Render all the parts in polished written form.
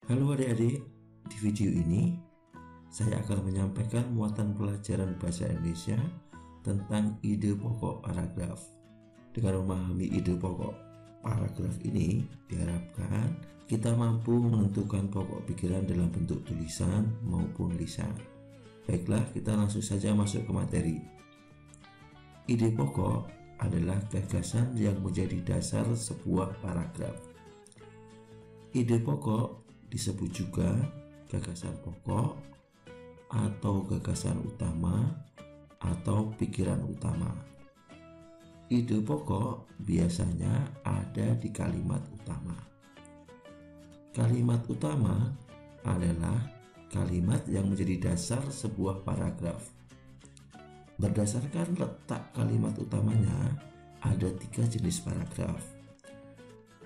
Halo adik-adik, di video ini saya akan menyampaikan muatan pelajaran bahasa Indonesia tentang ide pokok paragraf. Dengan memahami ide pokok paragraf ini, diharapkan kita mampu menentukan pokok pikiran dalam bentuk tulisan maupun lisan. Baiklah, kita langsung saja masuk ke materi. Ide pokok adalah gagasan yang menjadi dasar sebuah paragraf. Ide pokok disebut juga gagasan pokok atau gagasan utama atau pikiran utama. Ide pokok biasanya ada di kalimat utama. Kalimat utama adalah kalimat yang menjadi dasar sebuah paragraf. Berdasarkan letak kalimat utamanya, ada 3 jenis paragraf: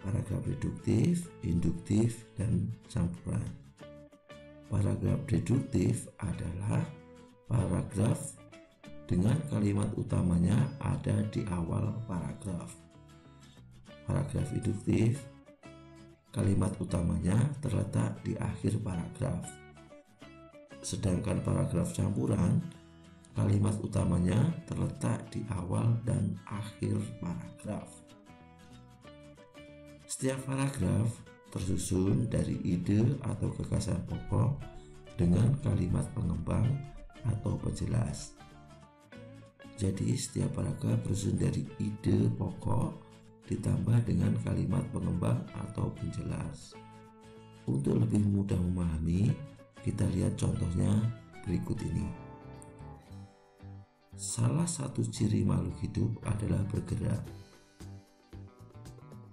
paragraf reduktif, induktif, dan campuran. Paragraf reduktif adalah paragraf dengan kalimat utamanya ada di awal paragraf. Paragraf induktif, kalimat utamanya terletak di akhir paragraf. Sedangkan paragraf campuran, kalimat utamanya terletak di awal dan akhir paragraf. Setiap paragraf tersusun dari ide atau gagasan pokok dengan kalimat pengembang atau penjelas. Jadi setiap paragraf tersusun dari ide pokok ditambah dengan kalimat pengembang atau penjelas. Untuk lebih mudah memahami, kita lihat contohnya berikut ini. Salah satu ciri makhluk hidup adalah bergerak.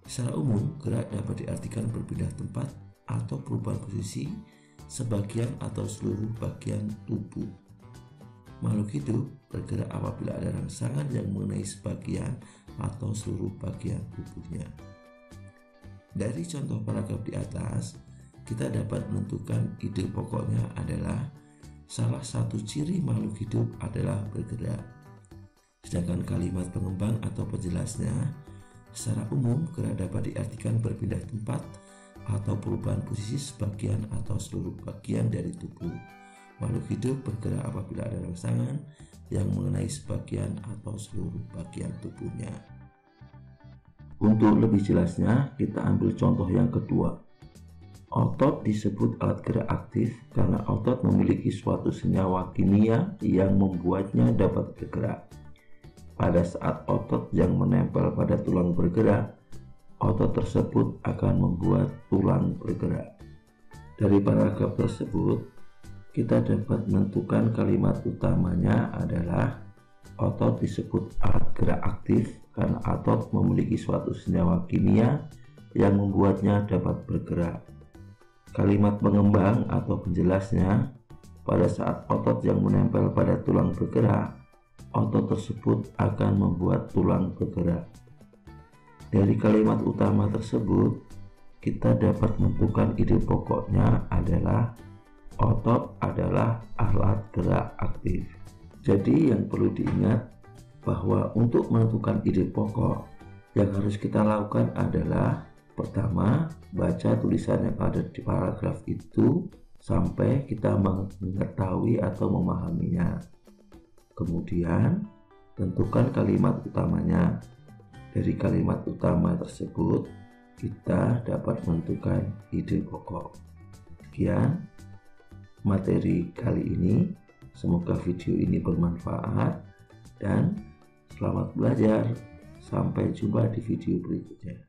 Secara umum, gerak dapat diartikan berpindah tempat atau perubahan posisi sebagian atau seluruh bagian tubuh. Makhluk hidup bergerak apabila ada rangsangan yang mengenai sebagian atau seluruh bagian tubuhnya. Dari contoh paragraf di atas, kita dapat menentukan ide pokoknya adalah salah satu ciri makhluk hidup adalah bergerak. Sedangkan kalimat pengembang atau penjelasnya, secara umum gerak dapat diartikan berpindah tempat atau perubahan posisi sebagian atau seluruh bagian dari tubuh. Makhluk hidup bergerak apabila ada rangsangan yang mengenai sebagian atau seluruh bagian tubuhnya. Untuk lebih jelasnya, kita ambil contoh yang kedua. Otot disebut alat gerak aktif karena otot memiliki suatu senyawa kimia yang membuatnya dapat bergerak. Pada saat otot yang menempel pada tulang bergerak, otot tersebut akan membuat tulang bergerak. Dari paragraf tersebut, kita dapat menentukan kalimat utamanya adalah otot disebut alat gerak aktif karena otot memiliki suatu senyawa kimia yang membuatnya dapat bergerak. Kalimat pengembang atau penjelasnya, pada saat otot yang menempel pada tulang bergerak, otot tersebut akan membuat tulang bergerak. Dari kalimat utama tersebut, kita dapat menentukan ide pokoknya adalah otot adalah alat gerak aktif. Jadi yang perlu diingat bahwa untuk menentukan ide pokok, yang harus kita lakukan adalah pertama, baca tulisan yang ada di paragraf itu sampai kita mengetahui atau memahaminya. Kemudian, tentukan kalimat utamanya. Dari kalimat utama tersebut, kita dapat menentukan ide pokok. Sekian materi kali ini. Semoga video ini bermanfaat dan selamat belajar. Sampai jumpa di video berikutnya.